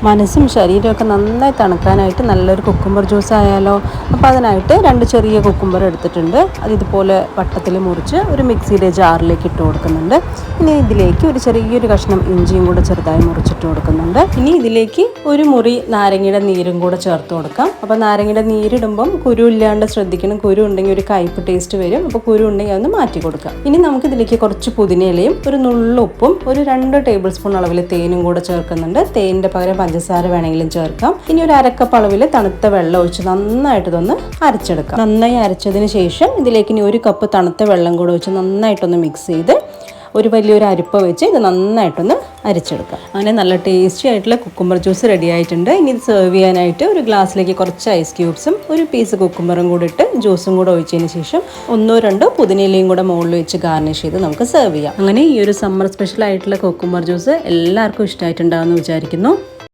മനസ്സും ശരീരമൊക്കെ നന്നായി തണുക്കാനായിട്ട് നല്ലൊരു കുക്കുംബർ ജ്യൂസ് ആയാലോ. അപ്പോൾ അതിനായിട്ട് 2 ചെറിയ കുക്കുംബർ എടുത്തിട്ടുണ്ട്. അത് ഇതുപോലെ വട്ടത്തിൽ മുറിച്ച് ഒരു മിക്സിയുടെ ജാറിലേക്ക് ഇട്ട് കൊടുക്കുന്നുണ്ട്. ഇനി ഇതിലേക്ക് ഒരു ചെറിയൊരു കഷ്ണം ഇഞ്ചിയും കൂടെ ചെറുതായി മുറിച്ചിട്ട് കൊടുക്കുന്നുണ്ട്. ഇനി ഇതിലേക്ക് ഒരു മുറി നാരങ്ങയുടെ നീരും കൂടെ ചേർത്ത് കൊടുക്കാം. അപ്പോൾ നാരങ്ങയുടെ നീരിടുമ്പം കുരു ഇല്ലാണ്ട് ശ്രദ്ധിക്കണം. കുരു ഉണ്ടെങ്കിൽ ഒരു കയ്പ്പ് ടേസ്റ്റ് വരും. അപ്പോൾ കുരു ഉണ്ടെങ്കിൽ അതൊന്ന് മാറ്റി കൊടുക്കാം. ഇനി നമുക്ക് ഇതിലേക്ക് കുറച്ച് പുതിനയിലയും ഒരു നുള്ളുപ്പും ഒരു 2 ടേബിൾ സ്പൂൺ അളവിൽ തേനും കൂടെ ചേർക്കുന്നുണ്ട്. തേനിൻ്റെ പകരം പഞ്ചസാര വേണമെങ്കിലും ചേർക്കാം. ഇനി ഒരു 1/2 കപ്പ് അളവിൽ തണുത്ത വെള്ളം ഒഴിച്ച് നന്നായിട്ട് ഇതൊന്ന് അരച്ചെടുക്കാം. നന്നായി അരച്ചതിന് ശേഷം ഇതിലേക്ക് ഇനി 1 കപ്പ് തണുത്ത വെള്ളം കൂടെ ഒഴിച്ച് നന്നായിട്ടൊന്ന് മിക്സ് ചെയ്ത് ഒരു വലിയൊരു അരിപ്പ വെച്ച് ഇത് നന്നായിട്ടൊന്ന് അരച്ചെടുക്കാം. അങ്ങനെ നല്ല ടേസ്റ്റി ആയിട്ടുള്ള കുക്കുംബർ ജ്യൂസ് റെഡി ആയിട്ടുണ്ട്. ഇനി ഇത് സെർവ് ചെയ്യാനായിട്ട് ഒരു ഗ്ലാസ്സിലേക്ക് കുറച്ച് ഐസ് ക്യൂബ്സും ഒരു പീസ് കുക്കുംബറും കൂടെ ഇട്ട് ജ്യൂസും കൂടെ ഒഴിച്ചതിന് ശേഷം 1-2 പുതിനയിലയും കൂടെ മുകളിൽ വെച്ച് ഗാർണിഷ് ചെയ്ത് നമുക്ക് സെർവ് ചെയ്യാം. അങ്ങനെ ഈ ഒരു സമ്മർ സ്പെഷ്യൽ ആയിട്ടുള്ള കുക്കുംബർ ജ്യൂസ് എല്ലാവർക്കും ഇഷ്ടമായിട്ടുണ്ടാകുമെന്ന് വിചാരിക്കുന്നു.